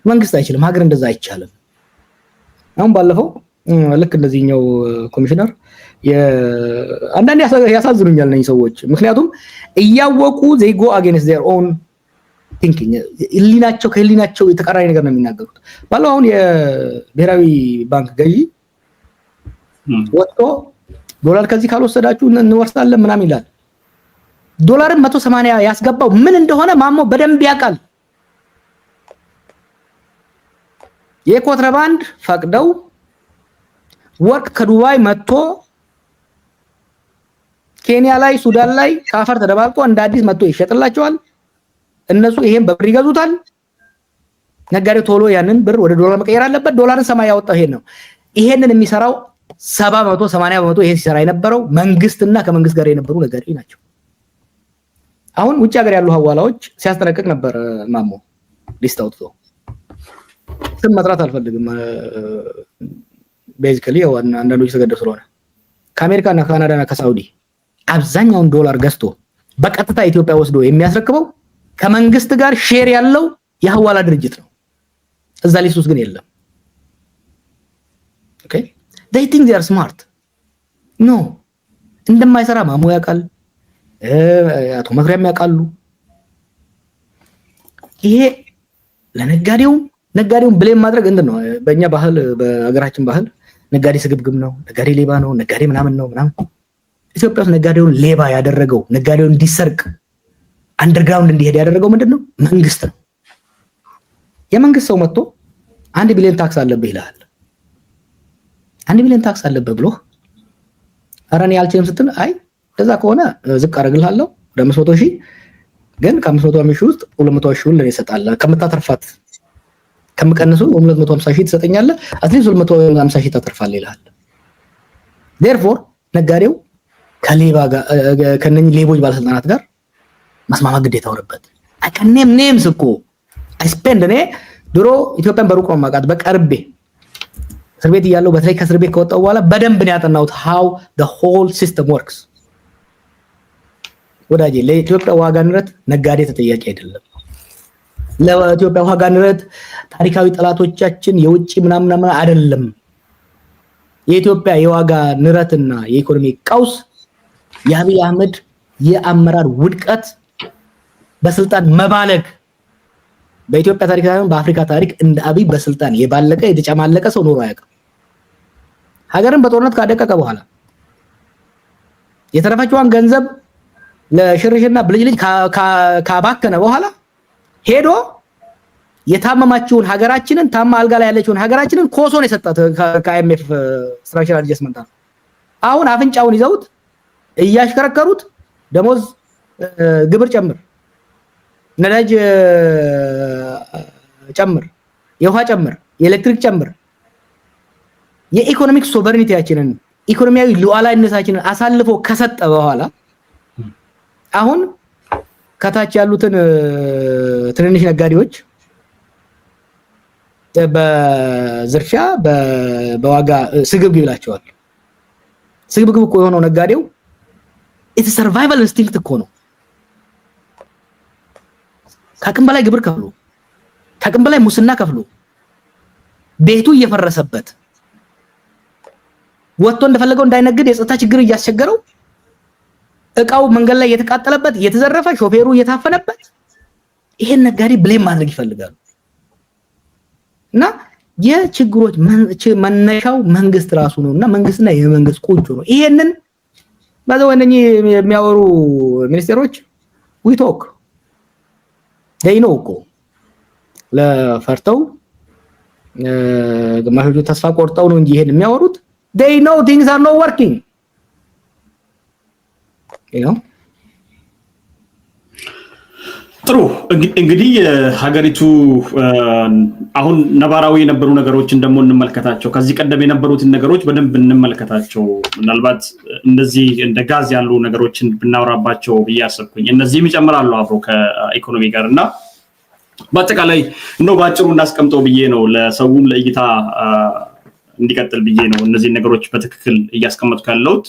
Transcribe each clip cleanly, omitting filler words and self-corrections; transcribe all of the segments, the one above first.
መንግስት አይችልም ሀገር እንደዛ አይቻልም አሁን ባለፈው ልክ እንደዚህኛው ኮሚሽነር አንዳንዴ ያሳዝኑኛል ነኝ ሰዎች ምክንያቱም እያወቁ they go against their own thinking ከህሊናቸው የተቀራኒ ነገር ነው የሚናገሩት ባለው አሁን የብሔራዊ ባንክ ገዢ ወጥቶ ዶላር ከዚህ ካልወሰዳችሁ እንወርሳለን ምናምን ይላል ዶላርን 180 ያስገባው ምን እንደሆነ ማሞ በደንብ ያውቃል የኮንትራባንድ ፈቅደው ወርቅ ከዱባይ መጥቶ ኬንያ ላይ ሱዳን ላይ ካፈር ተደባልቆ እንደ አዲስ መጥቶ ይሸጥላቸዋል እነሱ ይሄን በብር ይገዙታል ነጋዴው ቶሎ ያንን ብር ወደ ዶላር መቀየር አለበት ዶላርን ሰማይ ያወጣው ይሄንን የሚሰራው 70% 80% ይሄን ሲሰራ የነበረው መንግስትና ከመንግስት ጋር የነበሩ ነጋዴዎች ናቸው አሁን ውጭ ሀገር ያሉ ሐዋላዎች ሲያስጠነቅቅ ነበር ማሞ ሊስት አውጥቶ ስም መጥራት አልፈልግም ቤዚካሊ አንዳንዶች ተገደው ስለሆነ ከአሜሪካና ካናዳና ከሳውዲ አብዛኛውን ዶላር ገዝቶ በቀጥታ ኢትዮጵያ ወስዶ የሚያስረክበው ከመንግስት ጋር ሼር ያለው የሐዋላ ድርጅት ነው እዛ ሊስት ውስጥ ግን የለም ኦኬ they think they are smart no እንደማይሰራ ማሞ ያውቃል አቶ መክሪያም ያውቃሉ ይሄ ነጋዴውን ብሌም ማድረግ እንደነው በእኛ ባህል በአገራችን ባህል ነጋዴ ስግብግብ ነው ነጋዴ ሌባ ነው ነጋዴ ምናምን ኢትዮጵያ ውስጥ ነጋዴውን ሌባ ያደረገው ነጋዴውን እንዲሰርቅ አንደርግራውንድ እንዲሄድ ያደረገው ምንድነው መንግስት ነው የመንግስት ሰው መጥቶ 1 ቢሊዮን ታክስ አለብህ ይላል 1 ቢሊዮን ታክስ አለብህ ብሎ አራኒ ያልችልም ስትል አይ እንደዛ ከሆነ ዝቅ አረግልሃለሁ ወደ 500,000 ግን ከ500,000 ውስጥ 200,000 ለኔ ይሰጣል ከመታተርፋት ከመቀነሱ 250,000 ትሰጠኛለህ አትሊስት 250,000 ታተርፋለህ ይላል therefore ነጋዴው ከሌባ ጋር ከነኚህ ሌቦች ባለስልጣናት ጋር መስማማት ግዴታ ሆነበት አከኔም ኔምስ እኮ I spend እኔ ድሮ ኢትዮጵያን በሩቅ ነው ማቃት በቀርቤ እስር ቤት ያለው በተለይ ከእስር ቤት ከወጣው በኋላ በደንብ ነው ያጠናሁት how the whole system works ወዳጄ ለኢትዮጵያ ዋጋ ንረት ነጋዴ ተጠያቂ አይደለም ለኢትዮጵያ ዋጋ ንረት ታሪካዊ ጠላቶቻችን የውጪ ምናምን አይደለም የኢትዮጵያ የዋጋ ንረትና የኢኮኖሚ ቀውስ የአብይ አህመድ የአመራር ውድቀት በስልጣን መባለግ በኢትዮጵያ ታሪክ ሳይሆን በአፍሪካ ታሪክ እንደ አብይ በስልጣን የባለቀ የተጨማለቀ ሰው ኖሮ አያውቅም ሀገርን በጦርነት ካደቀቀ በኋላ የተረፈችዋን ገንዘብ ለሽርሽና ብልጅልጅ ካባከነ በኋላ ሄዶ የታመማችውን ሀገራችንን ታማ አልጋ ላይ ያለችውን ሀገራችንን ኮሶን የሰጣት ከአይኤምኤፍ ስትራክቸራል አድጀስትመንት አሁን አፍንጫውን ይዘውት እያሽከረከሩት ደሞዝ ግብር ጨምር ነዳጅ ጨምር የውሃ ጨምር የኤሌክትሪክ ጨምር የኢኮኖሚክ ሶቨሬኒቲያችንን ኢኮኖሚያዊ ሉዓላዊነታችንን አሳልፎ ከሰጠ በኋላ አሁን ከታች ያሉትን ትንንሽ ነጋዴዎች በዝርፊያ በዋጋ ስግብግብ ይላቸዋል ስግብግብ እኮ የሆነው ነጋዴው it's survival instinct እኮ ነው ከአቅም በላይ ግብር ከፍሎ ከአቅም በላይ ሙስና ከፍሎ ቤቱ እየፈረሰበት ወጥቶ እንደፈለገው እንዳይነግድ የጸጥታ ችግር እያስቸገረው እቃው መንገድ ላይ የተቃጠለበት የተዘረፈ ሾፌሩ እየታፈነበት ይሄን ነጋዴ ብሌም ማድረግ ይፈልጋሉ እና የችግሮች መነሻው መንግስት ራሱ ነውና መንግስትና የመንግስት ቁንጮ ነው ይሄንን ባዘወነኝ የሚያወሩ ሚኒስቴሮች we talk they know እኮ ለፈርተው ግማሾቹ ተስፋ ቆርጠው ነው እንጂ ይሄን የሚያወሩት they know things are not working you know ጥሩ እንግዲህ ሀገሪቱ አሁን ነባራዊ የነበሩ ነገሮችን ደሞ እንመልከታቸው ከዚህ ቀደም የነበሩትን ነገሮች በደንብ እንመልከታቸው ምናልባት እንደዚህ እንደ ጋዝ ያሉ ነገሮችን ብናወራባቸው በያሰብኩኝ እነዚህም ይጨምራሉ አብሮ ከኢኮኖሚ ጋርና በአጠቃላይ ነው ባጭሩ እናስቀምጠው ብዬ ነው ለሰውም ለእይታ እንዲቀጥል ብዬ ነው እነዚህ ነገሮች በትክክል እያስቀመጥኩ ያለሁት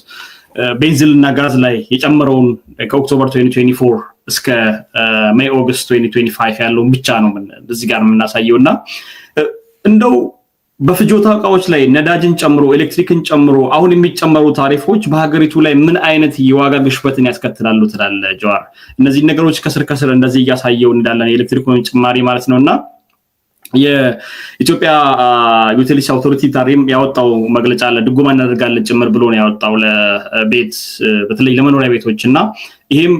ቤንዚልና ጋዝ ላይ የጨመረውን ከኦክቶበር 2024 እስከ ሜይ ኦገስት 2025 ያለው ብቻ ነው እዚህ ጋር የምናሳየውና እንደው በፍጆታ እቃዎች ላይ ነዳጅን ጨምሮ ኤሌክትሪክን ጨምሮ አሁን የሚጨመሩ ታሪፎች በሀገሪቱ ላይ ምን አይነት የዋጋ ግሽበትን ያስከትላሉ ትላለ ጀዋር? እነዚህ ነገሮች ከስር ከስር እንደዚህ እያሳየው እንዳለን የኤሌክትሪክን ጭማሪ ማለት ነውና የኢትዮጵያ ዩቲሊቲ አውቶሪቲ ታሪም ያወጣው መግለጫ አለ ድጎማ እናደርጋለን ጭምር ብሎ ነው ያወጣው ለቤት በተለይ ለመኖሪያ ቤቶችና ይሄም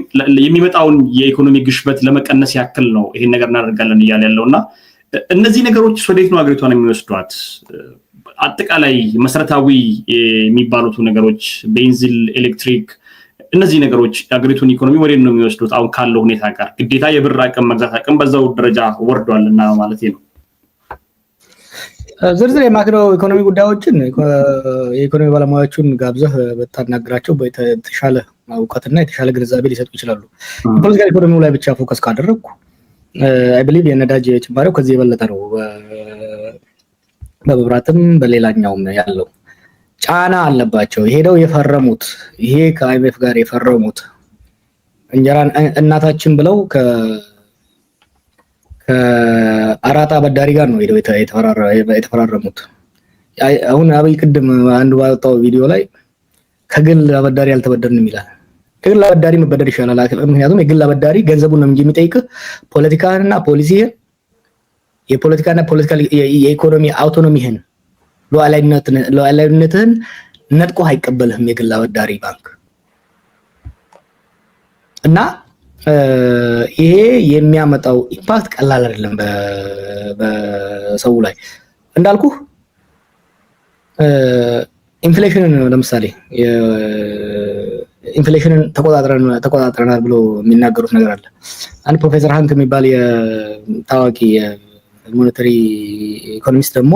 የሚመጣውን የኢኮኖሚ ግሽበት ለመቀነስ ያክል ነው ይሄን ነገር እናደርጋለን ይያል ያለውና እነዚህ ነገሮች ወዴት ነው ሀገሪቷን የሚወስዷት? አጠቃላይ መሰረታዊ የሚባሉት ነገሮች ቤንዚን፣ ኤሌክትሪክ እነዚህ ነገሮች ሀገሪቱን ኢኮኖሚ ወዴት ነው የሚወስዱት? አሁን ካለው ሁኔታ ጋር ግዴታ የብር አቅም መግዛት አቅም በዛው ደረጃ ወርዷልና ማለት ነው። ዝርዝር የማክሮ ኢኮኖሚ ጉዳዮችን የኢኮኖሚ ባለሙያዎችን ጋብዘህ በታናግራቸው በተሻለ እውቀትና የተሻለ ግንዛቤ ሊሰጡ ይችላሉ። ፖለቲካል ኢኮኖሚው ላይ ብቻ ፎከስ ካደረግኩ አይ ቢሊቭ የነዳጅ ጭማሪው ከዚህ የበለጠ ነው በመብራትም በሌላኛውም ያለው ጫና አለባቸው። ሄደው የፈረሙት ይሄ ከአይኤምኤፍ ጋር የፈረሙት እንጀራ እናታችን ብለው ከአራጣ አበዳሪ ጋር ነው ሄደው የተፈራረሙት። አሁን አብይ ቅድም አንዱ ባወጣው ቪዲዮ ላይ ከግል አበዳሪ አልተበደርንም ይላል። ከግል አበዳሪ መበደር ይሻላል። ምክንያቱም የግል አበዳሪ ገንዘቡን ነው እንጂ የሚጠይቅህ ፖለቲካና ፖሊሲህን የፖለቲካና ፖለቲካል የኢኮኖሚ አውቶኖሚህን ሉዓላዊነትህን ነጥቆ አይቀበልህም የግል አበዳሪ ባንክ እና ይሄ የሚያመጣው ኢምፓክት ቀላል አይደለም በሰው ላይ እንዳልኩ ኢንፍሌሽንን ለምሳሌ ኢንፍሌሽንን ተቆጣጥረናል ብሎ የሚናገሩት ነገር አለ። አንድ ፕሮፌሰር ሃንክ የሚባል የታዋቂ የሞኔታሪ ኢኮኖሚስት ደግሞ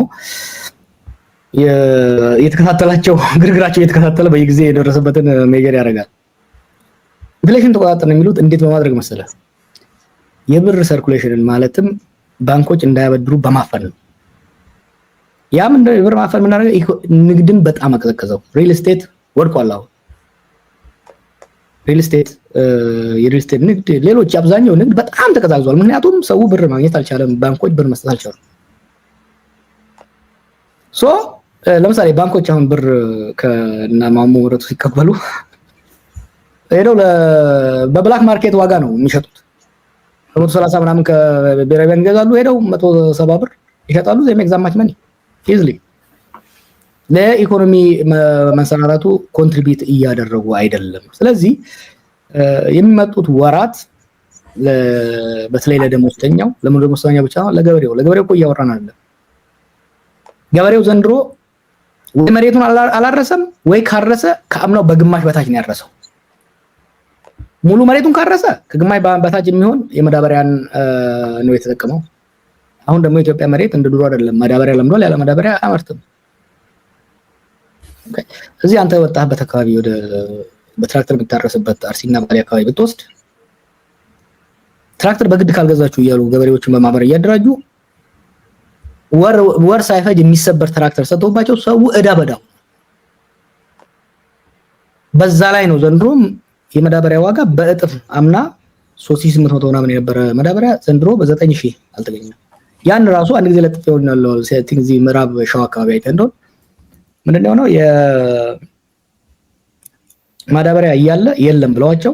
የተከታተላቸው ግርግራቸው የተከታተለ በየጊዜ የደረሰበትን ሜጀር ያደርጋል። ኢንፍሌሽን ተቆጣጠርን የሚሉት እንዴት በማድረግ መሰለ? የብር ሰርኩሌሽንን ማለትም ባንኮች እንዳያበድሩ በማፈን ነው። ያም እንደ ብር ማፈን ምን አደረገ? ንግድን በጣም አቀዘቀዘው። ሪል ስቴት ወድቋል። አሁን ሪል ስቴት የሪል ስቴት ንግድ ሌሎች አብዛኛው ንግድ በጣም ተቀዛቅዟል። ምክንያቱም ሰው ብር ማግኘት አልቻለም፣ ባንኮች ብር መስጠት አልቻሉም። ለምሳሌ ባንኮች አሁን ብር ከና ማሞ ወረቱ ሲቀበሉ ሄደው በብላክ ማርኬት ዋጋ ነው የሚሸጡት። 130 ምናምን ከብሔራዊ ባንክ ይገዛሉ፣ ሄደው 170 ብር ይሸጣሉ። ዘይ ሜክ ዛት ማች መኒ ኢዝሊ። ለኢኮኖሚ መንሰራራቱ ኮንትሪቢዩት እያደረጉ አይደለም። ስለዚህ የሚመጡት ወራት በተለይ ለደሞዝተኛው ለደሞዝተኛው ብቻ ነው፣ ለገበሬው እኮ እያወራን አይደለም። ገበሬው ዘንድሮ ወይ መሬቱን አላረሰም ወይ ካረሰ ከአምናው በግማሽ በታች ነው ያረሰው። ሙሉ መሬቱን ካረሰ ከግማሽ በታች የሚሆን የመዳበሪያን ነው የተጠቀመው። አሁን ደግሞ የኢትዮጵያ መሬት እንደ ድሮ አይደለም። መዳበሪያ ለምዷል፣ ያለ መዳበሪያ አያመርትም። እዚህ አንተ ወጣህበት አካባቢ ወደ በትራክተር የምታረስበት አርሲና ባሌ አካባቢ ብትወስድ ትራክተር በግድ ካልገዛችሁ እያሉ ገበሬዎችን በማህበር እያደራጁ ወር ሳይፈጅ የሚሰበር ትራክተር ሰጥቶባቸው ሰው እዳ በዳው። በዛ ላይ ነው ዘንድሮ የመዳበሪያ ዋጋ በእጥፍ አምና 3800 ምናምን የነበረ መዳበሪያ ዘንድሮ በ9000 አልተገኘም። ያን ራሱ አንድ ጊዜ ለጥፈው ነው ሴቲንግ ዚ ምዕራብ ሸዋ አካባቢ አይተንደው ምንድነው ነው የማዳበሪያ እያለ የለም ብለዋቸው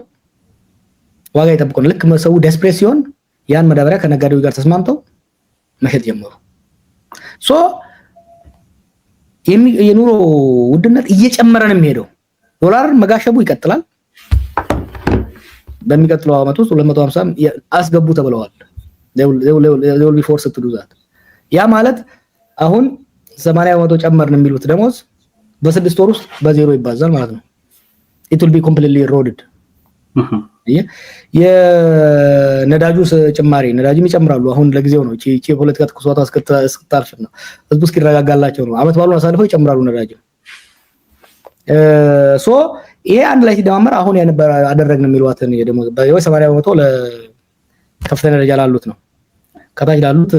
ዋጋ ይጠብቁ ነው። ልክ ሰው ዴስፕሬስ ሲሆን ያን መዳበሪያ ከነጋዴው ጋር ተስማምተው መሸጥ ጀመሩ። የኑሮ ውድነት እየጨመረ ነው የሚሄደው። ዶላር መጋሸቡ ይቀጥላል። በሚቀጥለው አመት ውስጥ 250 አስገቡ ተብለዋል። they will be forced to do that። ያ ማለት አሁን 80% ጨመርን የሚሉት ደሞዝ በ6 ወር ውስጥ በዜሮ ይባዛል ማለት ነው። it will be completely eroded። የነዳጁ ጭማሪ ነዳጅም ይጨምራሉ። አሁን ለጊዜው ነው እቺ ፖለቲካ ተኩሷታ እስክታልፍ ነው ህዝቡ እስኪረጋጋላቸው ነው። አመት ባሉን አሳልፈው ይጨምራሉ ነዳጅ። ይሄ አንድ ላይ ሲደማመር አሁን ያነበረ አደረግን የሚሏትን የደሞዝ በ80% ለከፍተኛ ደረጃ ላሉት ነው። ከታች ላሉት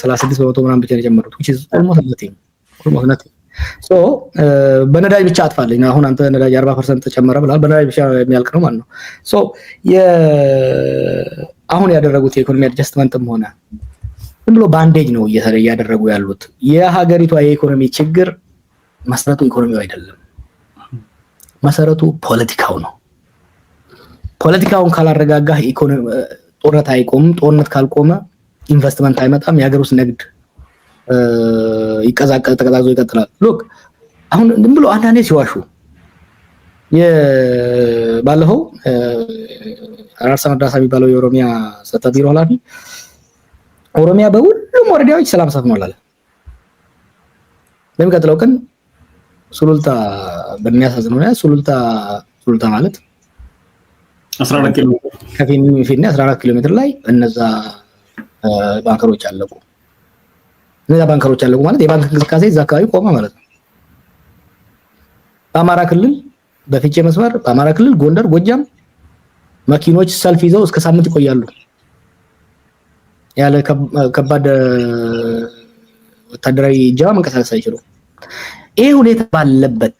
36% ምናምን ብቻ ነው የጨመሩት which is almost nothing። ሶ በነዳጅ ብቻ አጥፋልኝ። አሁን አንተ ነዳጅ 40% ተጨመረ ብላል። በነዳጅ ብቻ የሚያልቅ ነው ማለት ነው። ሶ አሁን ያደረጉት የኢኮኖሚ አድጀስትመንትም ሆነ ዝም ብሎ ባንዴጅ ነው እያደረጉ ያሉት። የሀገሪቷ የኢኮኖሚ ችግር መሰረቱ ኢኮኖሚው አይደለም፣ መሰረቱ ፖለቲካው ነው። ፖለቲካውን ካላረጋጋህ ኢኮኖሚ ጦርነት አይቆምም። ጦርነት ካልቆመ ኢንቨስትመንት አይመጣም። የሀገር ውስጥ ንግድ ተቀዛቅዞ ይቀጥላል። ሎክ አሁን ዝም ብሎ አንዳንዴ ሲዋሹ ባለፈው አራርሳ መድረሳ የሚባለው የኦሮሚያ ጸጥታ ቢሮ ኃላፊ ኦሮሚያ በሁሉም ወረዳዎች ሰላም ሰፍኗል አለ። በሚቀጥለው ቀን ሱሉልታ በሚያሳዝን ሁኔታ ሱሉልታ ማለት 14 ኪሎ ከፊኒ 14 ኪሎ ሜትር ላይ እነዛ ባንከሮች አለቁ። እነዛ ባንከሮች አለቁ ማለት የባንክ እንቅስቃሴ እዛ አካባቢ ቆመ ማለት ነው። በአማራ ክልል በፊቼ መስመር በአማራ ክልል ጎንደር፣ ጎጃም መኪኖች ሰልፍ ይዘው እስከ ሳምንት ይቆያሉ ያለ ከባድ ወታደራዊ ጀባ መንቀሳቀስ አይችሉም። ይሄ ሁኔታ ባለበት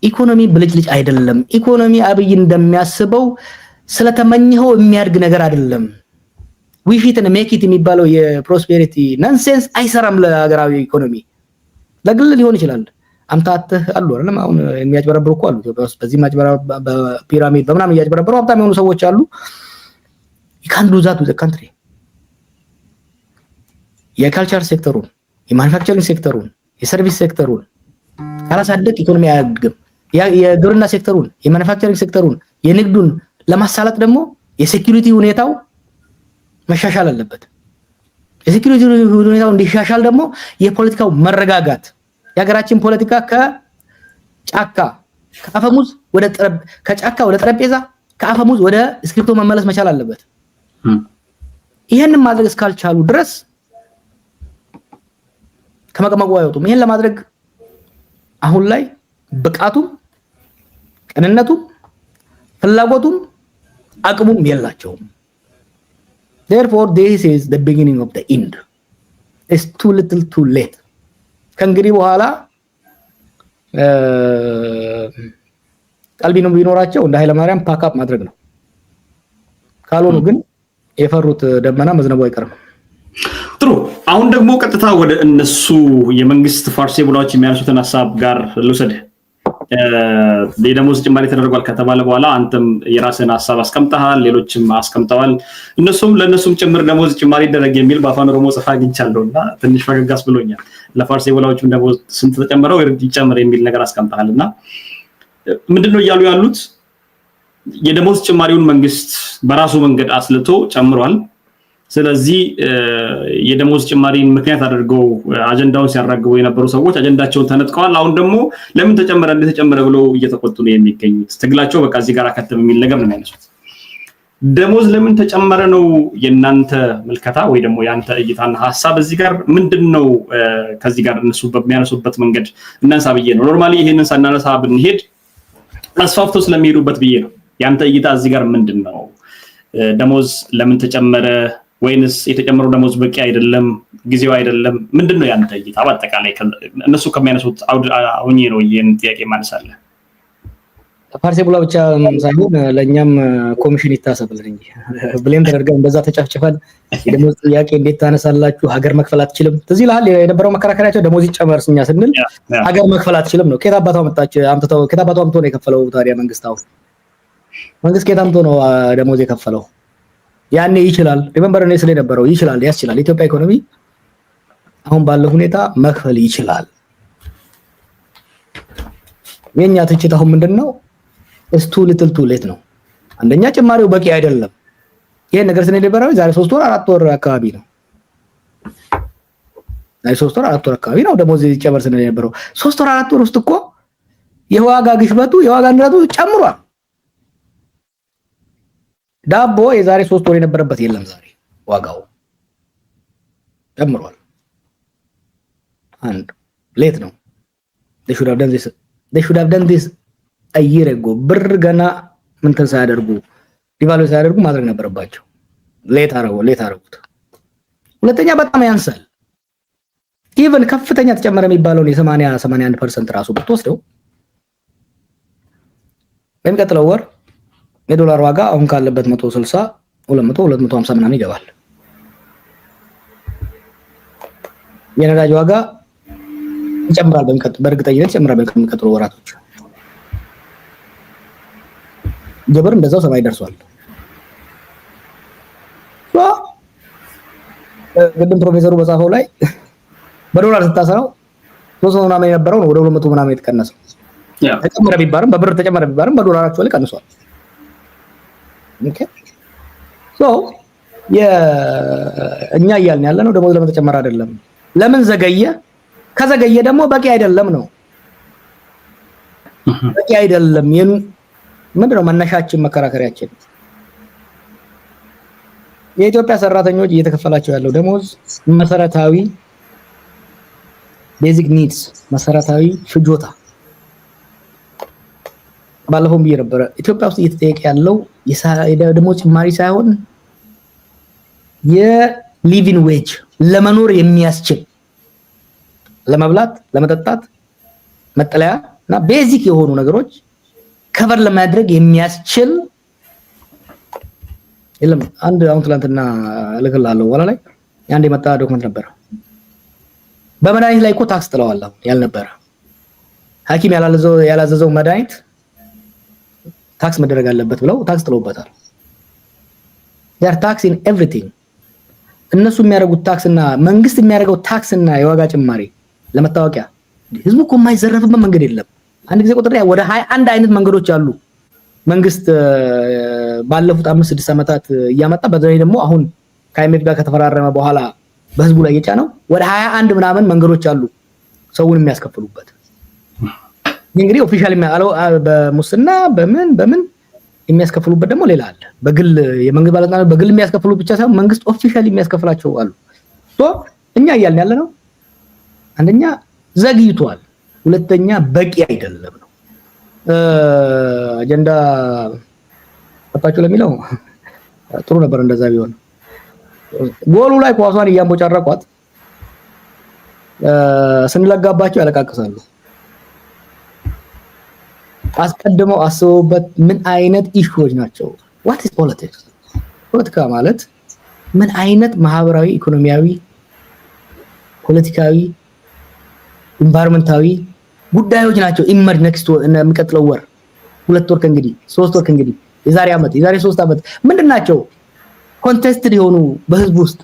ኢኮኖሚ ብልጭልጭ አይደለም። ኢኮኖሚ አብይ እንደሚያስበው ስለተመኘው የሚያድግ ነገር አይደለም። ዊፊትን ሜኪት የሚባለው የፕሮስፔሪቲ ናንሴንስ አይሰራም። ለሀገራዊ ኢኮኖሚ ለግል ሊሆን ይችላል። አምታተህ አሉ አይደለም። አሁን የሚያጭበረብሩ እኮ አሉ ኢትዮጵያ ውስጥ። በዚህ ማጭበረብሩ በፒራሚድ በምናምን እያጭበረብሩ ሀብታም የሆኑ ሰዎች አሉ። ይካንዱ ዛቱ ዘ ካንትሪ የካልቸር ሴክተሩን፣ የማኑፋክቸሪንግ ሴክተሩን፣ የሰርቪስ ሴክተሩን ካላሳደግ ኢኮኖሚ አያድግም። የግብርና ሴክተሩን፣ የማኑፋክቸሪንግ ሴክተሩን፣ የንግዱን ለማሳለጥ ደግሞ የሴኩሪቲ ሁኔታው መሻሻል አለበት። የሴኩሪቲ ሁኔታው እንዲሻሻል ደግሞ የፖለቲካው መረጋጋት፣ የሀገራችን ፖለቲካ ከጫካ ከአፈሙዝ ወደ ከጫካ ወደ ጠረጴዛ ከአፈሙዝ ወደ እስክሪፕቶ መመለስ መቻል አለበት። ይሄንን ማድረግ እስካልቻሉ ድረስ ከመቀመቁ አይወጡም። ይሄን ለማድረግ አሁን ላይ ብቃቱም ቅንነቱም ፍላጎቱም አቅሙም የላቸውም። therefore this is the beginning of the end. It's too little too late. ከእንግዲህ በኋላ ቀልቢ ነው ቢኖራቸው እንደ ኃይለ ማርያም ፓካፕ ማድረግ ነው። ካልሆኑ ግን የፈሩት ደመና መዝነቡ አይቀርም። ጥሩ። አሁን ደግሞ ቀጥታ ወደ እነሱ የመንግስት ፋርሴ ብላዎች የሚያነሱትን ሐሳብ ጋር ልውሰድ። የደሞዝ ጭማሪ ተደርጓል ከተባለ በኋላ አንተም የራስን ሐሳብ አስቀምጠሃል፣ ሌሎችም አስቀምጠዋል። ለነሱም ጭምር ደሞዝ ጭማሪ ይደረግ የሚል በአፋን ኦሮሞ ጽፋ አግኝቻለሁና ትንሽ ፈገጋስ ብሎኛል። ለፋርሴ ብላዎችም ደሞዝ ስንት ተጨመረው ይጨምር የሚል ነገር አስቀምጠሃልና ምንድነው እያሉ ያሉት? የደሞዝ ጭማሪውን መንግስት በራሱ መንገድ አስልቶ ጨምሯል። ስለዚህ የደሞዝ ጭማሪን ምክንያት አድርገው አጀንዳውን ሲያራግቡ የነበሩ ሰዎች አጀንዳቸውን ተነጥቀዋል። አሁን ደግሞ ለምን ተጨመረ እንደተጨመረ ብለው እየተቆጡ ነው የሚገኙት። ትግላቸው በቃ እዚህ ጋር አከተም የሚል ነገር ነው የሚያነሱት። ደሞዝ ለምን ተጨመረ ነው የናንተ መልከታ ወይ ደግሞ ያንተ እይታና ሐሳብ እዚህ ጋር ምንድነው? ከዚህ ጋር እነሱ በሚያነሱበት መንገድ እናንሳ ብዬ ነው። ኖርማሊ ይሄንን ሳናነሳ ብንሄድ አስፋፍቶ ስለሚሄዱበት ብዬ ነው። ያንተ እይታ እዚህ ጋር ምንድነው? ደሞዝ ለምን ተጨመረ? ወይንስ የተጨመረው ደሞዝ በቂ አይደለም፣ ጊዜው አይደለም? ምንድነው ያንተ እይታ? በአጠቃላይ እነሱ ከሚያነሱት አሁን ነው ይሄን ጥያቄ ማንሳለህ። ፋርሴ ብላ ብቻ ሳይሆን ለኛም ኮሚሽን ይታሰብልን እንጂ ብሌም ተደርገን እንደዛ ተጨፍጭፈን የደሞዝ ጥያቄ እንዴት ታነሳላችሁ? ሀገር መክፈል አትችልም። ስለዚህ ለሃል የነበረው መከራከሪያቸው ደሞዝ ይጨመርስኛ ስንል ሀገር መክፈል አትችልም ነው። ከየት አባቷ መጣች? ከየት አባቷ አምጥቶ ነው የከፈለው ታዲያ መንግስት? አሁን መንግስት ከየት አምጥቶ ነው ደሞዝ የከፈለው? ያኔ ይችላል ሪሜምበር ነው ስለነበረው ይችላል፣ ያስችላል። ኢትዮጵያ ኢኮኖሚ አሁን ባለው ሁኔታ መክፈል ይችላል። የኛ ትችት አሁን ምንድነው? it's too little too late ነው። አንደኛ ጭማሪው በቂ አይደለም። ይሄን ነገር ስለነበረው ዛሬ 3 ወር 4 ወር አካባቢ ነው። ዛሬ 3 ወር 4 ወር አካባቢ ነው ደሞዝ ይጨመር ስለነበረው 3 ወር 4 ወር ውስጥ እኮ የዋጋ ግሽበቱ የዋጋ ንረቱ ጨምሯል። ዳቦ የዛሬ 3 ወር የነበረበት የለም። ዛሬ ዋጋው ጨምሯል። አንድ ሌት ነው። they should have done this አይረጎ ብር ገና ምን ተሳያደርጉ ዲቫሉ ሳያደርጉ ማድረግ ነበረባቸው። ሌት አረጉት። ሁለተኛ በጣም ያንሳል። ኢቨን ከፍተኛ ተጨመረ የሚባለው የ81% ራሱ ብትወስደው በሚቀጥለው ወር የዶላር ዋጋ አሁን ካለበት 160 200 250 ምናምን ይገባል። የነዳጅ ዋጋ ይጨምራል በእርግጠኝነት ይጨምራል በሚቀጥሉ ወራቶች። ግብር እንደዛው ሰማይ ደርሷል። ቅድም ፕሮፌሰሩ በጻፈው ላይ በዶላር ስታሰራው 300 ምናምን የነበረው ነው ወደ 200 ምናምን የተቀነሰው። ተጨመረ ቢባርም በብር ተጨመረ ቢባርም በዶላራቸው ላይ ቀንሷል። ኦኬ ሶ እኛ እያልን ያለ ነው ደሞዝ ለምን ተጨመረ አይደለም። ለምን ዘገየ? ከዘገየ ደግሞ በቂ አይደለም ነው። በቂ አይደለም ምንድነው መነሻችን መከራከሪያችን? የኢትዮጵያ ሰራተኞች እየተከፈላቸው ያለው ደሞዝ መሰረታዊ ቤዚክ ኒድስ መሰረታዊ ፍጆታ ባለፈው ብዬ ነበር። ኢትዮጵያ ውስጥ እየተጠየቀ ያለው የደሞዝ ጭማሪ ሳይሆን የሊቪንግ ዌጅ ለመኖር የሚያስችል ለመብላት፣ ለመጠጣት፣ መጠለያ እና ቤዚክ የሆኑ ነገሮች ከቨር ለማድረግ የሚያስችል የለም። አንድ አሁን ትላንትና ልክላለሁ ወላ ላይ አንድ የመጣ ዶክመንት ነበር። በመድኃኒት ላይ እኮ ታክስ ጥለዋል ያልነበረ ሐኪም ያላዘዘው መድኃኒት ታክስ መደረግ አለበት ብለው ታክስ ጥለውበታል። ያር ታክስ ኢን ኤቭሪቲንግ። እነሱ የሚያደርጉት ታክስ እና መንግስት የሚያደርገው ታክስ እና የዋጋ ጭማሪ ለመታወቂያ ህዝቡ እኮ የማይዘረፍበት መንገድ የለም። አንድ ጊዜ ቁጥር ወደ 21 አይነት መንገዶች አሉ መንግስት ባለፉት 5-6 ዓመታት እያመጣ በዛሬ ደግሞ አሁን ከአይኤምኤፍ ጋር ከተፈራረመ በኋላ በህዝቡ ላይ የጫነው ወደ 21 ምናምን መንገዶች አሉ ሰውን የሚያስከፍሉበት። እንግዲህ ኦፊሻሊ በሙስና በምን የሚያስከፍሉበት ደግሞ ሌላ አለ። በግል የመንግስት ባለስልጣናት በግል የሚያስከፍሉ ብቻ ሳይሆን መንግስት ኦፊሻሊ የሚያስከፍላቸው አሉ። እኛ እያልን ያለ ነው አንደኛ ዘግይቷል፣ ሁለተኛ በቂ አይደለም ነው። አጀንዳ አጣችሁ ለሚለው ጥሩ ነበር እንደዛ ቢሆን። ጎሉ ላይ ኳሷን እያንቦጫረቋት ስንለጋባቸው ያለቃቅሳሉ። አስቀድመው አስበውበት ምን አይነት ኢሹዎች ናቸው? what is politics? ፖለቲካ ማለት ምን አይነት ማህበራዊ፣ ኢኮኖሚያዊ፣ ፖለቲካዊ፣ ኢንቫይሮንመንታዊ ጉዳዮች ናቸው? ኢመርጅ ኔክስት የሚቀጥለው ወር 2 ወር ከእንግዲህ 3 ወር ከእንግዲህ የዛሬ ዓመት የዛሬ 3 ዓመት ምንድናቸው? ኮንቴስትድ የሆኑ በህዝብ ውስጥ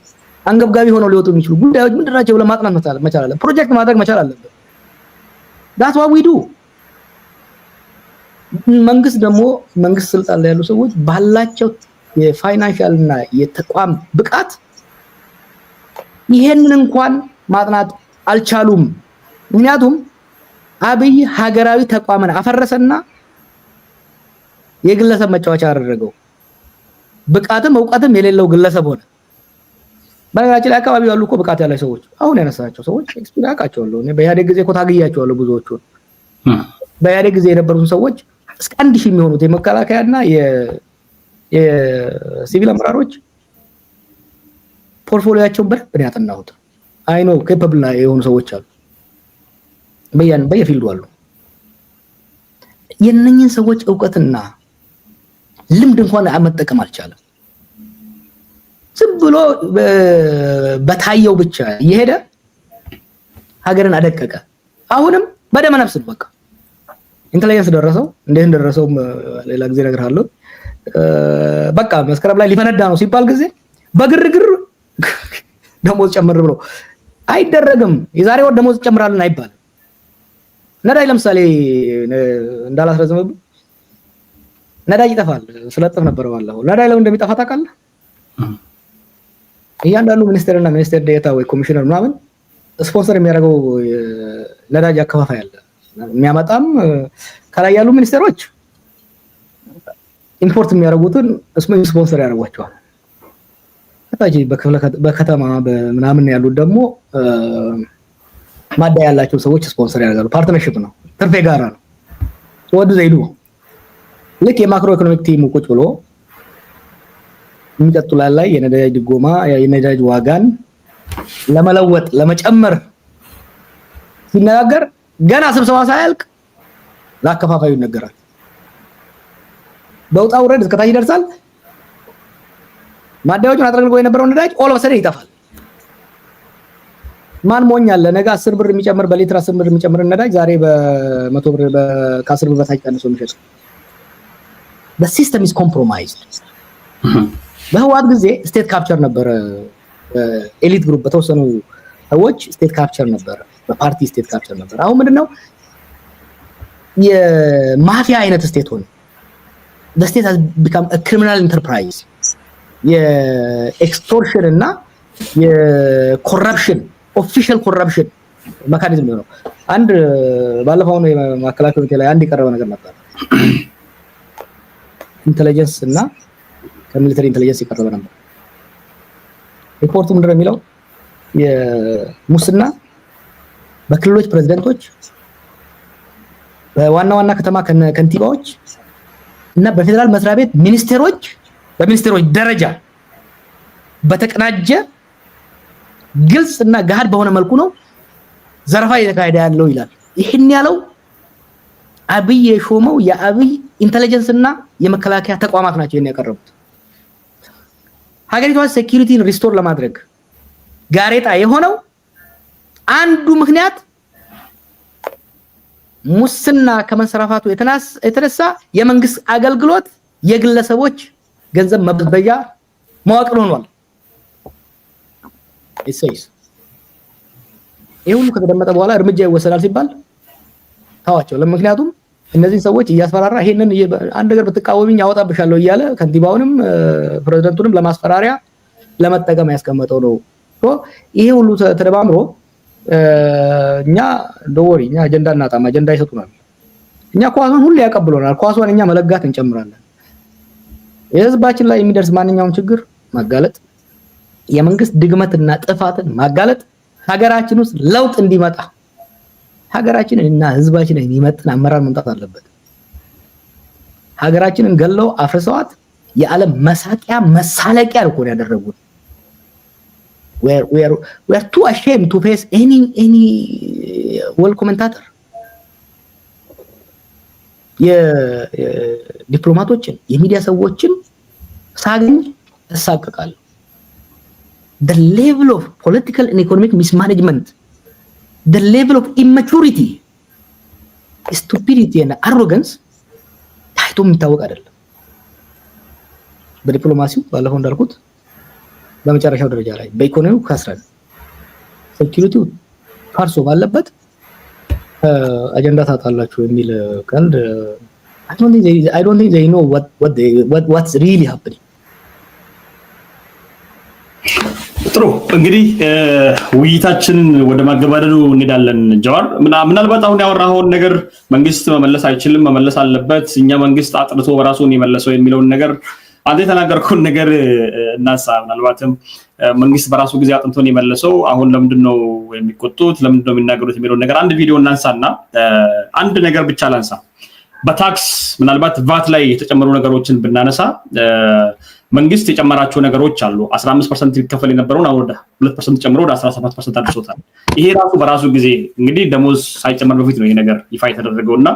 አንገብጋቢ ሆነው ሊወጡ የሚችሉ ጉዳዮች ምንድናቸው ብለን ማጥናት መቻል አለብን። ፕሮጀክት ማድረግ መቻል አለብን። that's what we do። መንግስት ስልጣን ላይ ያሉ ሰዎች ባላቸው የፋይናንሻል እና የተቋም ብቃት ይሄንን እንኳን ማጥናት አልቻሉም። ምክንያቱም አብይ ሀገራዊ ተቋምን አፈረሰና የግለሰብ መጫወቻ አደረገው። ብቃትም እውቀትም የሌለው ግለሰብ ሆነ። በነገራችን ላይ አካባቢው ያሉ እኮ ብቃት ያላቸው ሰዎች አሁን ያነሳቸው ሰዎች ኤክስፒሪየንስ አቃቸዋለሁ። እኔ በኢህአዴግ ጊዜ እኮ ታግያቸዋለሁ ብዙዎቹን። በኢህአዴግ ጊዜ የነበሩትን ሰዎች እስከ 1000 የሚሆኑት የመከላከያና የሲቪል አመራሮች ፖርትፎሊዮአቸውን በደንብ ያጠናሁት። አይ ኖ ኬፓብል የሆኑ ሰዎች አሉ በየፊልዱ አሉ። የነኝን ሰዎች ዕውቀትና ልምድ እንኳን መጠቀም አልቻለም። ዝም ብሎ በታየው ብቻ እየሄደ ሀገርን አደቀቀ። አሁንም በደመ ነፍስ በቃ ኢንተለጀንስ ደረሰው። እንዴት እንደደረሰው ሌላ ጊዜ እነግርሃለሁ። በቃ መስከረም ላይ ሊፈነዳ ነው ሲባል ጊዜ በግርግር ደሞዝ ጨምር ብሎ አይደረግም። የዛሬ ወር ደሞዝ ጨምራለን አይባልም። ነዳጅ ለምሳሌ እንዳላስረዘመብ ነዳጅ ይጠፋል። ስለጥፍ ነበር ባለው ነዳጅ ለምን እንደሚጠፋ ታውቃለህ? እያንዳንዱ ሚኒስቴርና ሚኒስቴር ዴታ ወይ ኮሚሽነር ምናምን ስፖንሰር የሚያደርገው ነዳጅ አከፋፋይ አለ። የሚያመጣም ከላይ ያሉ ሚኒስቴሮች ኢምፖርት የሚያደርጉትን ስፖንሰር ያደርጓቸዋል። ታጂ በከተማ በምናምን ያሉት ደግሞ ማዳ ያላቸው ሰዎች ስፖንሰር ያደርጋሉ። ፓርትነርሺፕ ነው፣ ትርፍ የጋራ ነው። ወደ ዘይዱ ልክ የማክሮ ኢኮኖሚክ ቲም ቁጭ ብሎ የሚቀጥለው ላይ የነዳጅ ድጎማ የነዳጅ ዋጋን ለመለወጥ ለመጨመር ሲነጋገር ገና ስብሰባ ሳያልቅ ለአከፋፋዩ ይነገራል። በውጣ ውረድ እስከታች ይደርሳል። ማደያዎቹን አጥረግርጎ የነበረው ነዳጅ ኦል ኦፍ ሰደን ይጠፋል። ማን ሞኝ አለ? ነገ 10 ብር የሚጨምር በሊትር 10 ብር የሚጨምር ነዳጅ ዛሬ በ100 ብር ከ10 ብር በታች ቀንሶ የሚሸጥ the system is compromised። በህዋት ጊዜ ስቴት ካፕቸር ነበረ። ኤሊት ግሩፕ በተወሰኑ ሰዎች ስቴት ካፕቸር ነበረ፣ በፓርቲ ስቴት ካፕቸር ነበረ። አሁን ምንድነው የማፊያ አይነት ስቴት ሆነ። the state has become a criminal enterprise። የኤክስቶርሽን እና የኮረፕሽን ኦፊሻል ኮረፕሽን መካኒዝም ነው። አንድ ባለፈው ነው የማዕከላዊ ኮሚቴ ላይ አንድ የቀረበ ነገር ነበር። ኢንተለጀንስ እና ከሚሊተሪ ኢንተለጀንስ የቀረበ ነበር። ሪፖርቱ ምንድነው የሚለው? የሙስና በክልሎች ፕሬዝዳንቶች፣ በዋና ዋና ከተማ ከንቲባዎች እና በፌደራል መስሪያ ቤት ሚኒስቴሮች በሚኒስቴሮች ደረጃ በተቀናጀ ግልጽ እና ጋድ በሆነ መልኩ ነው ዘረፋ እየተካሄደ ያለው ይላል። ይሄን ያለው አብይ የሾመው የአብይ ኢንተለጀንስ እና የመከላከያ ተቋማት ናቸው ያቀረቡት። ሀገሪቷ ሴኩሪቲን ሪስቶር ለማድረግ ጋሬጣ የሆነው አንዱ ምክንያት ሙስና ከመንሰራፋቱ የተነሳ የመንግስት አገልግሎት የግለሰቦች ገንዘብ መበዝበያ መዋቅር ሆኗል። እሰይስ ይሄ ሁሉ ከተደመጠ በኋላ እርምጃ ይወሰዳል ሲባል ታዋቸው። ለምክንያቱም እነዚህ ሰዎች እያስፈራራ ይሄንን አንድ ነገር ብትቃወሚኝ አወጣብሻለሁ እያለ ከንቲባውንም ፕሬዝዳንቱንም ለማስፈራሪያ ለመጠቀም ያስቀመጠው ነው። ይሄ ሁሉ ተደባምሮ እኛ ዶወሪ እኛ አጀንዳ እናጣም፣ አጀንዳ ይሰጡናል። እኛ ኳሷን ሁሉ ያቀብሉናል። ኳሷን እኛ መለጋት እንጨምራለን። የህዝባችን ላይ የሚደርስ ማንኛውም ችግር ማጋለጥ፣ የመንግስት ድግመትና ጥፋትን ማጋለጥ፣ ሀገራችን ውስጥ ለውጥ እንዲመጣ ሀገራችንን እና ህዝባችንን የሚመጥን አመራር መምጣት አለበት። ሀገራችንን ገለው አፍርሰዋት የዓለም መሳቂያ መሳለቂያ እኮ ነው ያደረጉት። we are too ashamed to face any world commentator። የዲፕሎማቶችን የሚዲያ ሰዎችን ሳገኝ ተሳቀቃለሁ። the level of political and economic mismanagement, the level of immaturity, stupidity and arrogance ታይቶ የሚታወቅ አይደለም። በዲፕሎማሲው ባለፈው እንዳልኩት በመጨረሻው ደረጃ ላይ በኢኮኖሚው ከስረን ሴኩሪቲው ፋርሶ ባለበት አጀንዳ ታጣላችሁ የሚል ቀልድ I don't think they know what's really happening። ጥሩ እንግዲህ ውይይታችንን ወደ ማገባደዱ እንሄዳለን። ጀዋር ምናልባት አሁን ያወራኸውን ነገር መንግስት መመለስ አይችልም፣ መመለስ አለበት፣ እኛ መንግስት አጥርቶ በራሱን የመለሰው የሚለውን ነገር አንተ የተናገርከውን ነገር እናሳ። ምናልባትም መንግስት በራሱ ጊዜ አጥንቶን የመለሰው አሁን ለምንድነው የሚቆጡት ለምንድነው የሚናገሩት የሚለውን ነገር አንድ ቪዲዮ እናንሳና አንድ ነገር ብቻ ላንሳ። በታክስ ምናልባት ቫት ላይ የተጨመሩ ነገሮችን ብናነሳ መንግስት የጨመራቸው ነገሮች አሉ። 15% ይከፈል የነበረውን አሁን ወደ 2% ጨምሮ ወደ 17% አድርሶታል። ይሄ ራሱ በራሱ ጊዜ እንግዲህ ደሞዝ ሳይጨመር በፊት ነው ይሄ ነገር ይፋ የተደረገውና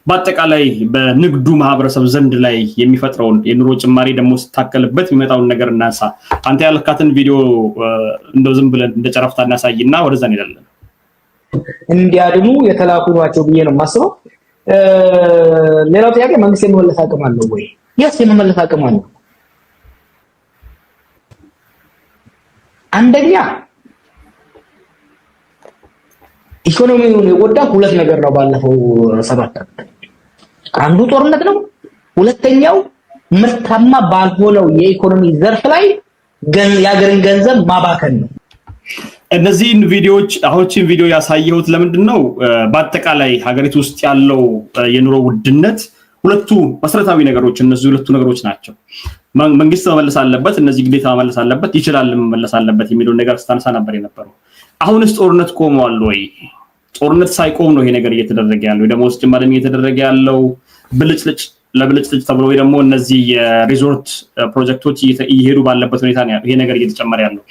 በአጠቃላይ በንግዱ ማህበረሰብ ዘንድ ላይ የሚፈጥረውን የኑሮ ጭማሪ ደግሞ ስታከልበት የሚመጣውን ነገር እናንሳ። አንተ ያልካትን ቪዲዮ እንደው ዝም ብለን እንደጨረፍታ እናሳይና ወደዛ እንሄዳለን። እንዲያድኑ የተላኩ ናቸው ብዬ ነው የማስበው። ሌላው ጥያቄ መንግስት የመመለስ አቅም አለው ወይ? የመመለስ አቅም አለው። አንደኛ ኢኮኖሚውን የጎዳ ሁለት ነገር ነው ባለፈው 7 ዓመት። አንዱ ጦርነት ነው፣ ሁለተኛው ምርታማ ባልሆነው የኢኮኖሚ ዘርፍ ላይ የሀገርን ገንዘብ ማባከን ነው። እነዚህን ቪዲዮዎች አሁንቺን ቪዲዮ ያሳየሁት ለምንድነው በአጠቃላይ ሀገሪቱ ውስጥ ያለው የኑሮ ውድነት ሁለቱ መሰረታዊ ነገሮች እነዚህ ሁለቱ ነገሮች ናቸው። መንግስት መመለስ አለበት፣ እነዚህ ግዴታ መመለስ አለበት፣ ይችላል መመለስ አለበት የሚለው ነገር ስታነሳ ነበር የነበረው። አሁንስ ጦርነት ቆሟል ወይ? ጦርነት ሳይቆም ነው ይሄ ነገር እየተደረገ ያለው። ደሞዝ ጭማሪ እየተደረገ ያለው ብልጭልጭ ለብልጭልጭ ተብሎ ወይ ደግሞ እነዚህ የሪዞርት ፕሮጀክቶች እየሄዱ ባለበት ሁኔታ ነው ይሄ ነገር እየተጨመረ ያለው።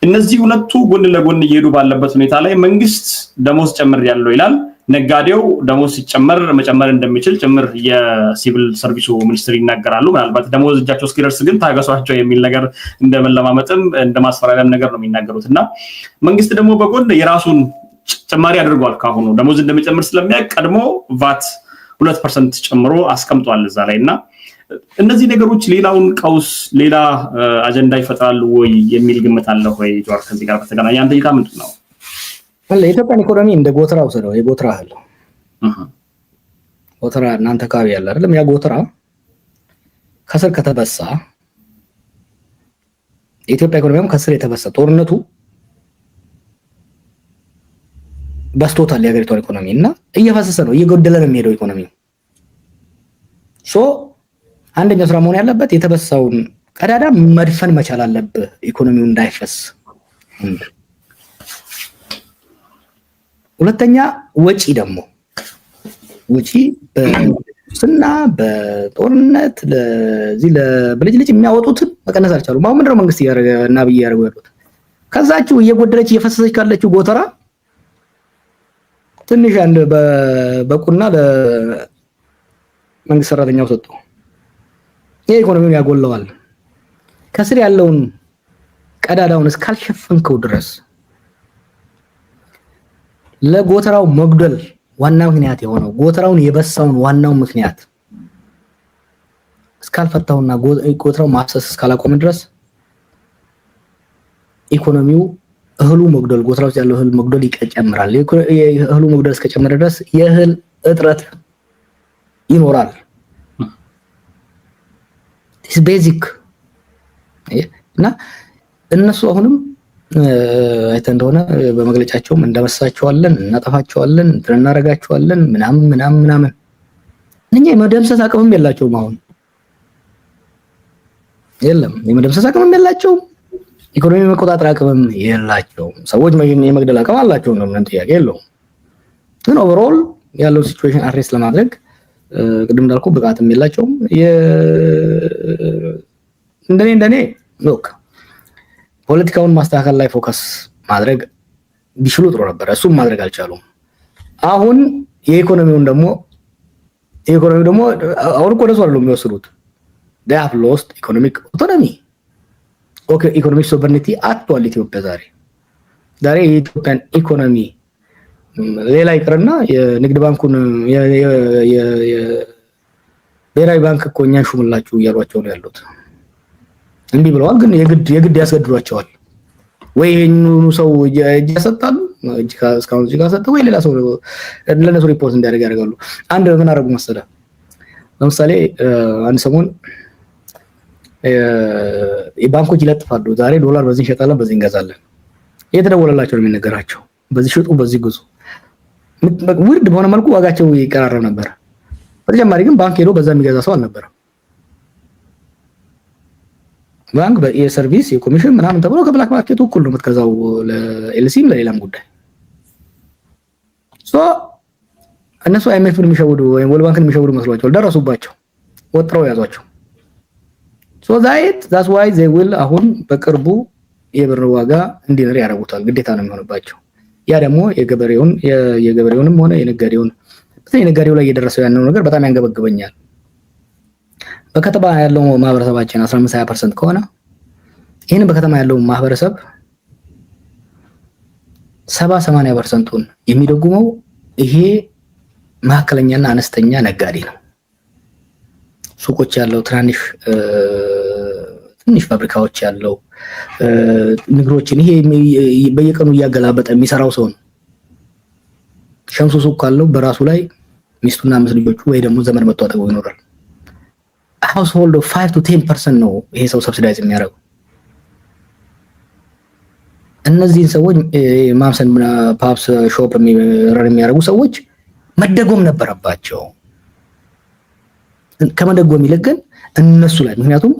እነዚህ ሁለቱ ጎን ለጎን እየሄዱ ባለበት ሁኔታ ላይ መንግስት ደሞዝ ጨምር ያለው ይላል፣ ነጋዴው ደሞዝ ሲጨመር መጨመር እንደሚችል ጭምር የሲቪል ሰርቪሱ ሚኒስትር ይናገራሉ። ምናልባት ደሞዝ እጃቸው እስኪደርስ ግን ታገሷቸው የሚል ነገር እንደመለማመጥም እንደማስፈራሪያም ነገር ነው የሚናገሩትና መንግስት ደግሞ በጎን የራሱን ጭማሪ አድርጓል። ካሁኑ ደሞዝ እንደሚጨምር ስለሚያውቅ ቀድሞ ቫት 2% ጨምሮ አስቀምጧል እዛ ላይና እነዚህ ነገሮች ሌላውን ቀውስ ሌላ አጀንዳ ይፈጥራሉ ወይ የሚል ግምት አለ ወይ? ጆር ከዚህ ጋር በተገናኘ አንተ እይታ ምንድን ነው? የኢትዮጵያን ኢኮኖሚ እንደ ጎተራ ወሰደው። የጎተራ እህል ጎተራ እናንተ አካባቢ ያለ አይደለም? ያ ጎተራ ከስር ከተበሳ የኢትዮጵያ ኢኮኖሚም ከስር የተበሳ ጦርነቱ በስቶታል የሀገሪቷን ኢኮኖሚ እና እየፈሰሰ ነው፣ እየጎደለ ነው የሚሄደው ኢኮኖሚ። አንደኛው ስራ መሆን ያለበት የተበሳውን ቀዳዳ መድፈን መቻል አለበት፣ ኢኮኖሚው እንዳይፈስ። ሁለተኛ ወጪ ደግሞ ወጪ በስና በጦርነት ለዚህ ለብልጭልጭ የሚያወጡትን መቀነስ አልቻሉም። አሁን ምንድነው መንግስት ያደረገ እና ብዬ ያደረጉ ያሉት ከዛችሁ እየጎደለች እየፈሰሰች ካለችው ጎተራ ትንሽ አንድ በቁና ለመንግስት ሰራተኛው ሰጡ። ይሄ ኢኮኖሚውን ያጎለዋል። ከስር ያለውን ቀዳዳውን እስካልሸፈንከው ድረስ ለጎተራው መጉደል ዋናው ምክንያት የሆነው ጎተራውን የበሳውን ዋናው ምክንያት እስካልፈታውና ጎተራው ማፍሰስ እስካላቆመ ድረስ ኢኮኖሚው እህሉ መጉደል ጎተራው ያለው እህል መጉደል ይጨምራል። እህሉ መጉደል እስከጨመረ ድረስ የእህል እጥረት ይኖራል። this basic እና እነሱ አሁንም አይተ እንደሆነ በመግለጫቸውም እንደመሳቸዋለን እናጠፋቸዋለን እናረጋቸዋለን ምናምን እኛ የመደምሰስ አቅምም የላቸውም። አሁን የለም የመደምሰስ አቅምም የላቸውም። ኢኮኖሚ መቆጣጠር አቅምም የላቸውም። ሰዎች የመግደል አቅም አላቸው ነው ምንም ጥያቄ የለውም። ግን ኦቨርኦል ያለው ሲቹዌሽን አድሬስ ለማድረግ ቅድም እንዳልኩ ብቃትም የላቸውም። እንደኔ ሎክ ፖለቲካውን ማስተካከል ላይ ፎከስ ማድረግ ቢችሉ ጥሩ ነበር። እሱም ማድረግ አልቻሉም። አሁን የኢኮኖሚው ደግሞ አሁን እኮ ደስ አይደለም የሚወስዱት they have lost economic autonomy ኢኮኖሚክ ሶቨርኒቲ አጥቷል ኢትዮጵያ ዛሬ የኢትዮጵያን ኢኮኖሚ ሌላ ይቅርና የንግድ ባንኩን ብሔራዊ ባንክ እኮ እኛን ሹምላችሁ እያሏቸው ነው ያሉት። እንዲህ ብለዋል፣ ግን የግድ ያስገድዷቸዋል። ወይ ይሄንኑ ሰው እጅ ያሰጣሉ፣ እስካሁን እጅ ካሰጠ ወይ ሌላ ሰው ለነሱ ሪፖርት እንዲያደርግ ያደርጋሉ። አንድ ምን አደረጉ መሰለህ? ለምሳሌ አንድ ሰሞን የባንኮች ይለጥፋሉ፣ ዛሬ ዶላር በዚህ እንሸጣለን በዚህ እንገዛለን። እየተደወለላቸው ነው የሚነገራቸው፣ በዚህ ሽጡ በዚህ ግዙ። ውድ በሆነ መልኩ ዋጋቸው ይቀራረብ ነበር። በተጨማሪ ግን ባንክ ሄዶ በዛ የሚገዛ ሰው አልነበረም። ባንክ የሰርቪስ የኮሚሽን ምናምን ተብሎ ከብላክ ማርኬቱ እኩል ነው የምትገዛው ለኤልሲም ለሌላም ጉዳይ። እነሱ አይኤምኤፍን የሚሸውዱ ወይም ወርልድ ባንክን የሚሸውዱ መስሏቸው ደረሱባቸው፣ ወጥረው ያዟቸው። that's why they will አሁን በቅርቡ የብር ዋጋ እንዲነር ያደርጉታል። ግዴታ ነው የሚሆንባቸው። ያ ደግሞ የገበሬውንም ሆነ የነጋዴው ላይ እየደረሰው ያለው ነገር በጣም ያንገበግበኛል። በከተማ ያለው ማህበረሰባችን 15-20% ከሆነ ይሄን በከተማ ያለው ማህበረሰብ 70-80%ን የሚደጉመው ይሄ መካከለኛና አነስተኛ ነጋዴ ነው። ሱቆች ያለው ትንሽ ፋብሪካዎች ያለው ንግሮችን ይሄ በየቀኑ እያገላበጠ የሚሰራው ሰው ነው። ሸምሱ ሱቅ ካለው በራሱ ላይ ሚስቱና አምስት ልጆቹ ወይ ደግሞ ዘመድ መጥቶ አጠገቡ ይኖራል። household of 5-10% ነው ይሄ ሰው ሰብሲዳይዝ የሚያደርገው። እነዚህን ሰዎች ማምሰን ፓፕስ ሾፕ የሚያደርጉ ሰዎች መደጎም ነበረባቸው። ከመደጎም ይልቅ ግን እነሱ ላይ ምክንያቱም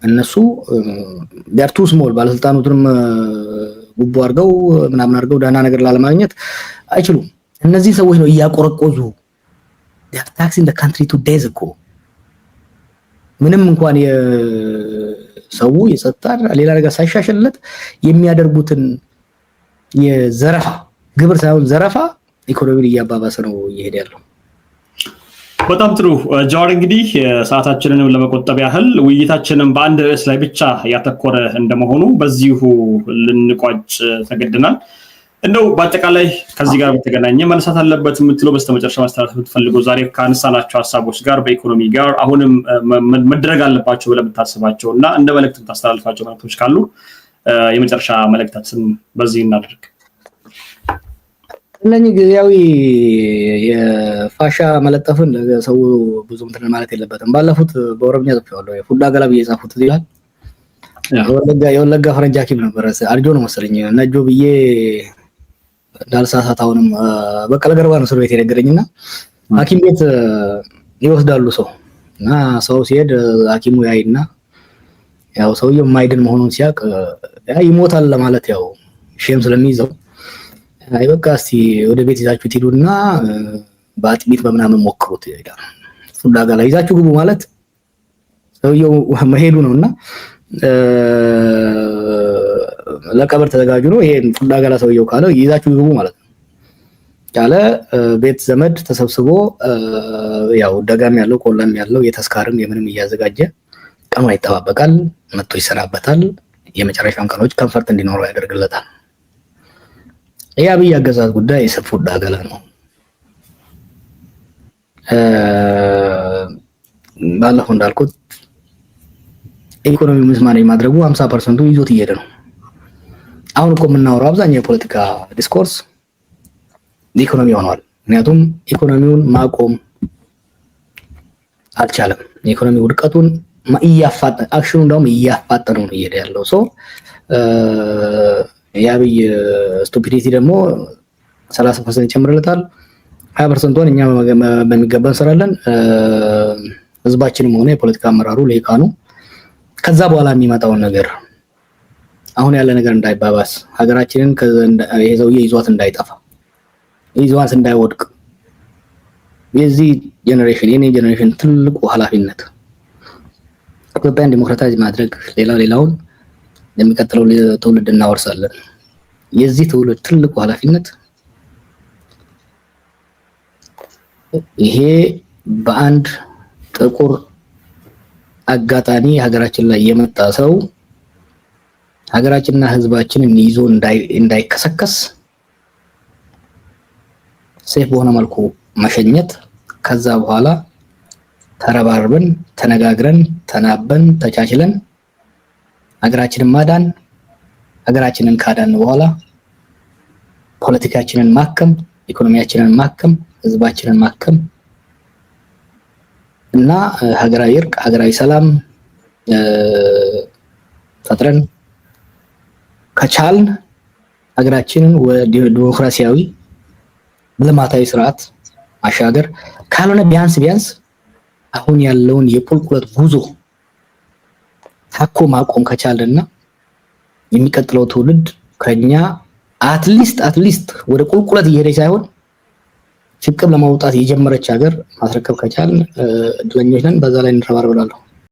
እነሱ they are too small ባለስልጣኑትንም ጉቦ አድርገው ምናምን አድርገው ዳና ነገር ላለማግኘት አይችሉም። እነዚህ ሰዎች ነው እያቆረቆዙ they are taxing the country to days ago ምንም እንኳን ሰው የጸጥታ ሌላ ነገር ሳይሻሽልለት የሚያደርጉትን የዘረፋ ግብር ሳይሆን ዘረፋ ኢኮኖሚን እያባባሰ ነው እየሄደ ያለው። በጣም ጥሩ ጃዋር፣ እንግዲህ ሰዓታችንን ለመቆጠብ ያህል ውይይታችንን በአንድ ርዕስ ላይ ብቻ ያተኮረ እንደመሆኑ በዚሁ ልንቋጭ ተገድናል። እንደው በአጠቃላይ ከዚህ ጋር በተገናኘ መነሳት አለበት የምትለው በስተመጨረሻ ማስተላለፍ የምትፈልገው ዛሬ ካነሳናቸው ሀሳቦች ጋር በኢኮኖሚ ጋር አሁንም መደረግ አለባቸው ብለህ የምታስባቸው እና እንደ መልእክት የምታስተላልፋቸው መልእክቶች ካሉ የመጨረሻ መልእክታችን በዚህ እናድርግ። እነኚህ ጊዜያዊ የፋሻ መለጠፍን ሰው ብዙ እንትን ማለት የለበትም። ባለፉት በኦሮምኛ ጽፌዋለሁ የፉዳ ገላ ብዬ ጻፉት ይላል። የወለጋ ፈረንጅ ሐኪም ነበረ አርጆ ነው መሰለኝ ነጆ ብዬ እንዳልሳሳት አሁንም በቀለ ገርባ ነው እስር ቤት የነገረኝና ሐኪም ቤት ይወስዳሉ ሰው እና ሰው ሲሄድ ሐኪሙ ያይና ያው ሰውየው የማይድን መሆኑን ሲያቅ ይሞታል ለማለት ያው ሼም ስለሚይዘው አይ በቃ እስቲ ወደ ቤት ይዛችሁ ትሄዱና በአጥሚት በምናምን ሞክሩት ይላል። ፉዳ ገላ ይዛችሁ ግቡ ማለት ሰውየው መሄዱ ነውና ለቀብር ተዘጋጁ ነው። ይሄ ፉዳ ገላ ሰውየው ካለ ይዛችሁ ግቡ ማለት ነው። ያለ ቤት ዘመድ ተሰብስቦ ያው ደጋም ያለው ቆላም ያለው የተስካርም የምንም እያዘጋጀ ቀኑ ይጠባበቃል፣ መጥቶ ይሰናበታል። የመጨረሻውን ቀኖች ኮምፈርት እንዲኖረው ያደርግለታል። የአብይ አገዛዝ ጉዳይ ፉዳ ገላ ነው። ባለፈው እንዳልኩት ኢኮኖሚ ምስማኔ ማድረጉ 50% ይዞት እየሄደ ነው። አሁን እኮ የምናወራው አብዛኛው የፖለቲካ ዲስኮርስ ኢኮኖሚ ሆኗል። ምክንያቱም ኢኮኖሚውን ማቆም አልቻለም። የኢኮኖሚ ውድቀቱን አክሽኑ እንደውም እያፋጠነው ነው እየሄደ ያለው ሰው የአብይ ስቱፒዲቲ ደግሞ 30% ይጨምርለታል። 20%ን እኛ በሚገባ እንሰራለን። ህዝባችንም ሆነ የፖለቲካ አመራሩ ለይካኑ ከዛ በኋላ የሚመጣውን ነገር አሁን ያለ ነገር እንዳይባባስ ሀገራችንን ይሄ ሰውዬ ይዟት እንዳይጠፋ ይዟት እንዳይወድቅ የዚህ ጄነሬሽን የኔ ጄነሬሽን ትልቁ ኃላፊነት ኢትዮጵያን ዲሞክራታይዝ ማድረግ ሌላውን ለሚቀጥለው ትውልድ እናወርሳለን። የዚህ ትውልድ ትልቁ ኃላፊነት ይሄ በአንድ ጥቁር አጋጣሚ ሀገራችን ላይ የመጣ ሰው ሀገራችንና ህዝባችንን ይዞ እንዳይከሰከስ ሴፍ በሆነ መልኩ መሸኘት፣ ከዛ በኋላ ተረባርበን ተነጋግረን ተናበን ተቻችለን ሀገራችንን ማዳን፣ ሀገራችንን ካዳን በኋላ ፖለቲካችንን ማከም፣ ኢኮኖሚያችንን ማከም፣ ህዝባችንን ማከም እና ሀገራዊ እርቅ ሀገራዊ ሰላም ፈጥረን ከቻልን ሀገራችንን ወደ ዲሞክራሲያዊ ልማታዊ ስርዓት ማሻገር ካልሆነ ቢያንስ አሁን ያለውን የቁልቁለት ጉዞ ታኮ ማቆም ከቻለና የሚቀጥለው ትውልድ ከኛ አትሊስት ወደ ቁልቁለት እየሄደ ሳይሆን ሽቅብ ለማውጣት የጀመረች ሀገር ማስረከብ ከቻልን እድለኞች ነን። በዛ ላይ እንረባረባለን።